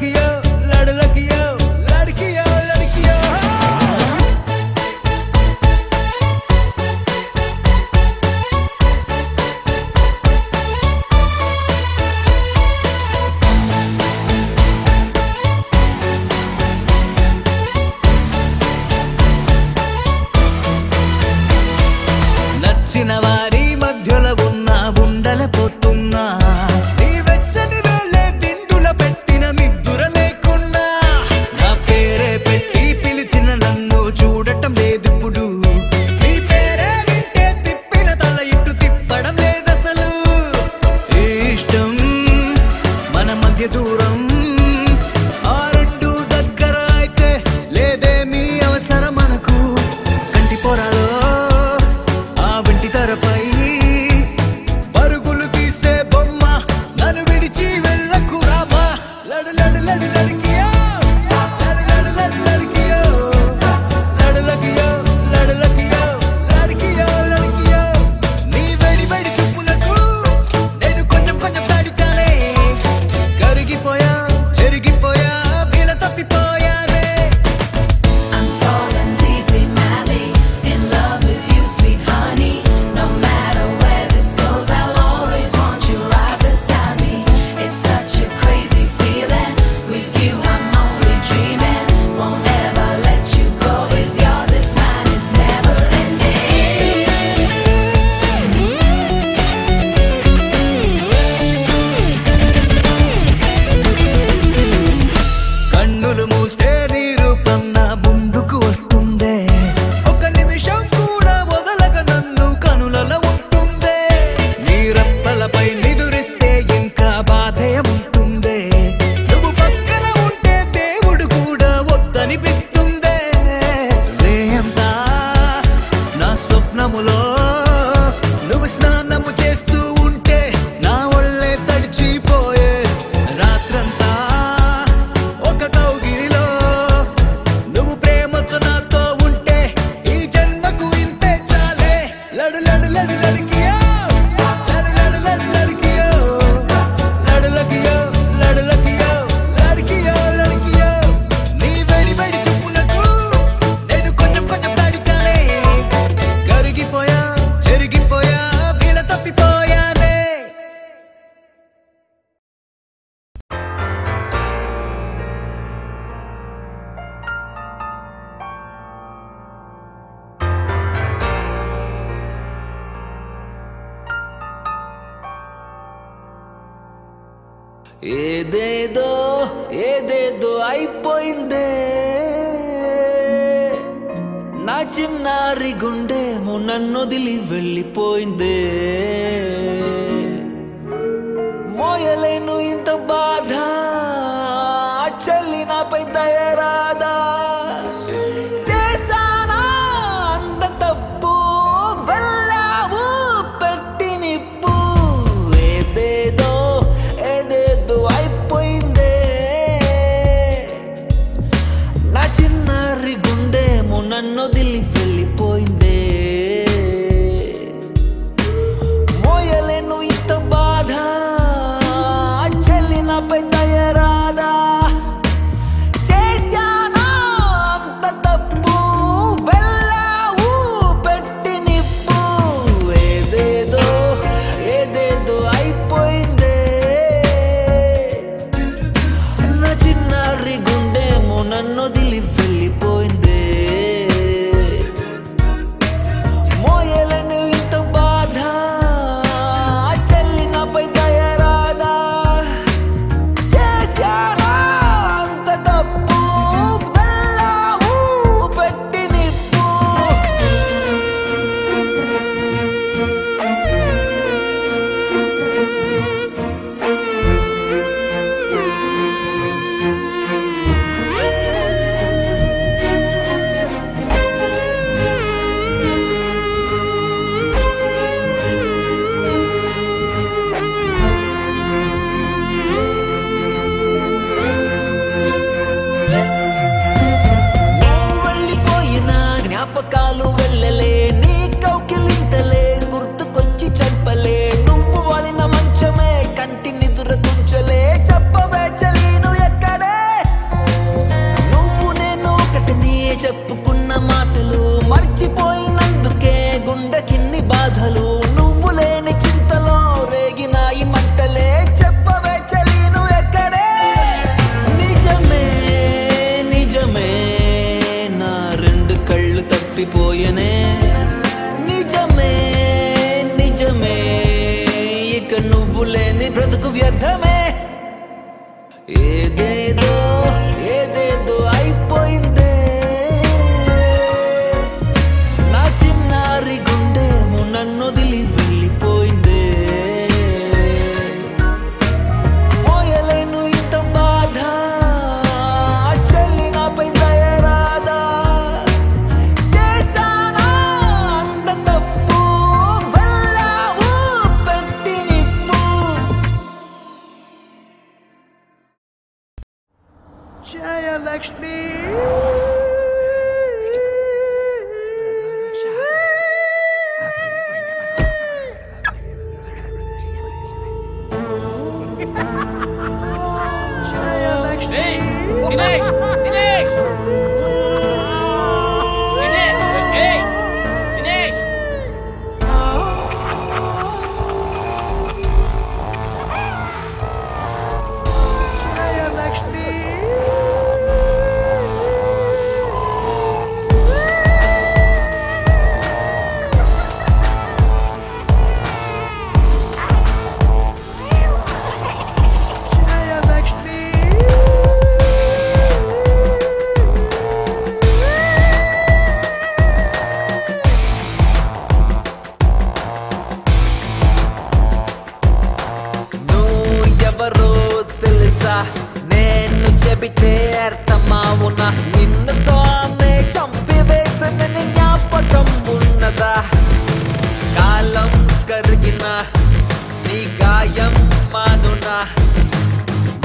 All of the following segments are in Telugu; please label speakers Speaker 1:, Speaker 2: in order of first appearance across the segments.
Speaker 1: लड़कियों लड़कियों लड़कियों लड़कियों నచ్చిన వారి మధ్యలో ఉన్న గుండెల పోతున్నా నీ వెచ్చని వేళే దిండుల పెట్టిన నిద్దుర లేకున్నా నా పేరే పెట్టి పిలిచిన నన్ను చూడటం లేదిప్పుడు నీ పేరే వింటే తిప్పిన తల ఇటు తిప్పడం లేదసలు ఇష్టం మన మధ్య దూరం ఆ రెండు దగ్గర అయితే లేదేమీ అవసరం మనకు కంటి పొరలో తెరపై పరుగులు తీసే బొమ్మ నన్ను విడిచి వెళ్ళకు రామా లడు లడు లడు లడికియో లడు లడు లడు లడికియో లడు లడికియో లడు లడికియో లడికియో లడికియో నీ వేడి వేడి చూపులకు నేను కొంచెం కొంచెం తడిచానే కరిగిపోయా చెరిగిపోయా వీల తప్పిపోయానే
Speaker 2: I'm falling deeply madly in love with you sweet honey. No matter where this goes, I'll always want you right beside me. It's such a crazy feeling. With you, I'm only dreaming. Won't ever let you go. It's yours, it's mine, it's never ending.
Speaker 1: కన్నులు మూస్తే నీ రూపం నా ముందుకు వస్తుందే ఒక నిమిషం కూడా వదలక నన్ను కనులలో ఉంటుందే నీ రెప్పలపై నిదురిస్తే ఇంకా బాధే ఉంటుందే నువ్వు పక్కన ఉంటే దేవుడు కూడా వద్దనిపిస్తుందే రేయంతా నా స్వప్నములో నువ్వు స్నానము చేస్తూ ఉంటే నా ఒళ్ళే తడిచిపోయే రాత్రంతా ఒక కౌగిలిలో నువ్వు ప్రేమతో నాతో ఉంటే ఈ జన్మకు ఇంతే చాలే లడు లడు లడు లడికియో లడు లడు లడు లడికియో లడు లడికియో లడు లడికియో లడికియో లడికియో నీ వేడి వేడి చూపులకు నేను కొంచెం కొంచెం తడిచానే కరిగిపోయా చెరిగిపోయా వీల తప్పిపోయానే ఏదేదో ఏదేదో అయిపోయిందే నా చిన్నారి గుండెమో నన్నొదిలి వెళ్ళిపోయిందే మోయలేను ఇంత బాధ చెల్లి నాపై దయరాదా చేశానా అంత తప్పు వెళ్ళావు పెట్టి నిప్పు ఏదేదో ఏదేదో అయిపోయిందే నా చిన్నారి గుండెమో నన్నొదిలి వెళ్ళిపోయిందే మోయలేను ఇంత బాధ చెల్లి నాపై దయరాదా చేశానా అంత తప్పు వెళ్ళావు పెట్టి నిప్పు ఏదేదో ఏదేదో అయిపోయిందే నా చిన్నారి గుండెమో నన్నొదిలి వెళ్ళిపోయిందే మోయలేను ఇంత బాధ చెల్లి నాపై దయరాదా చేశానా అంత తప్పు వెళ్ళావు పెట్టి నిప్పు తప్పిపోయనే నిజమే నిజమే ఇక నువ్వు లేని బ్రతుకు వ్యర్థమే ఏదేదో ఏదేదో అయిపోయిందే నా చిన్నారి గుండె నన్నొదిలి వెళ్ళిపోయిందే మోయలేను ఇంత బాధ చెల్లి నాపై దయరాదా చేశానా అంత తప్పు వెళ్ళావు పెట్టి నిప్పు Jayalakshmi
Speaker 3: Dinesh! Dinesh! Dinesh! Hey! Dinesh!
Speaker 1: నేను చెబితే అర్థమావునా నిన్నుతో ఆమె చంపివేసిన జ్ఞాపకం ఉన్నదా కాలం కరిగిన నీ గాయం మానునా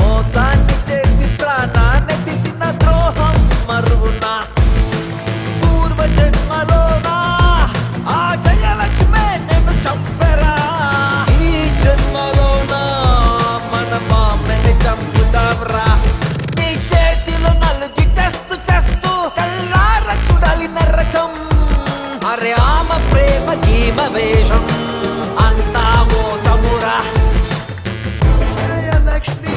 Speaker 1: మోసాన్ని చేసి ప్రాణాన్ని తీసిన ద్రోహం మరువునా పూర్వ జన్మలోనా ఆ జయలక్ష్మే నేను చంపెరా ఈ జన్మలోనా మన మామని చంపుతావరా నీ చేతిలో నలుగి చేస్తూ చేస్తూ కల్లార చూడాలి నరకం అరే ఆమె ప్రేమ గీమ వేషం అంతా మోసమురా జయలక్ష్మి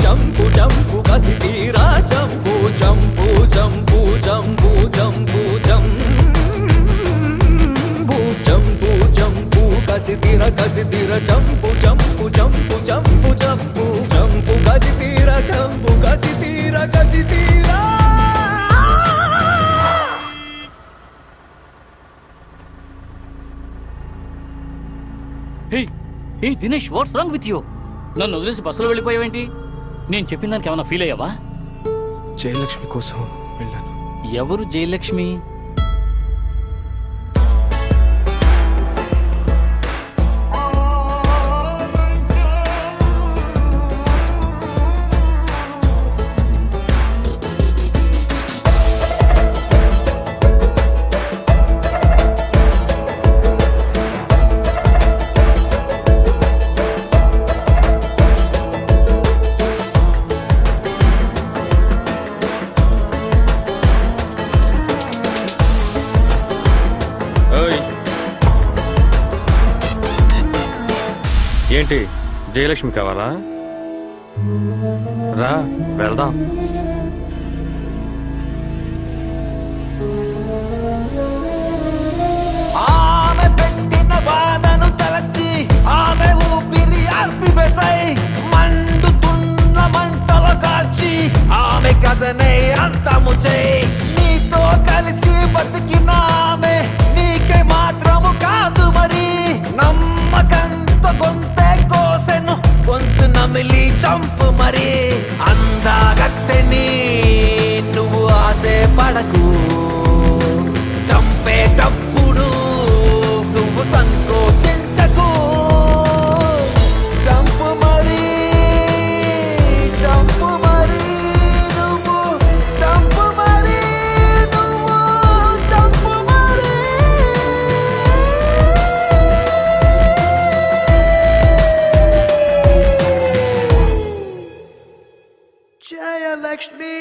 Speaker 1: జంపు జంపు కసి తీరా jump jump jump jump jump jump jump jump కసి తీర jump jump jump jump jump jump కసి తీర జంపు కసి తీరా
Speaker 3: Hey Dinesh, what's wrong with you? నన్ను వదిలేసి బస్సులో వెళ్ళిపోయావేంటి నేను చెప్పిన దానికి ఏమైనా ఫీల్ అయ్యావా
Speaker 4: జయలక్ష్మి కోసం వెళ్ళాను
Speaker 3: ఎవరు జయలక్ష్మి
Speaker 4: ఏంటి జయలక్ష్మి కావాలా రా వెళ్దాం
Speaker 1: ఆమె పెట్టిన బాధను తలచి ఆమె ఊపిరి అర్పివేసై మండుతున్న మంటలో కాల్చి ఆమె కథనే అంతము చేయి నీతో కలిసి బతికిన ఆమె నీకే మాత్రము కాదు మరి నమ్మకంతో గొంతే కోసెను గొంతు నమిలి చంపు మరి అందాగట్టెని నువ్వు ఆశే పడకు చంపేటప్పుడు నువ్వు సంకోచించకు చంపు మరి నువ్వు చంపు మరి నువ్వు చంపు మరి జయలక్ష్మి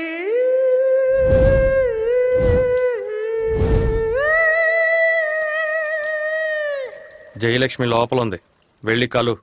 Speaker 4: జయలక్ష్మి లోపల ఉంది, వెళ్ళి కలు.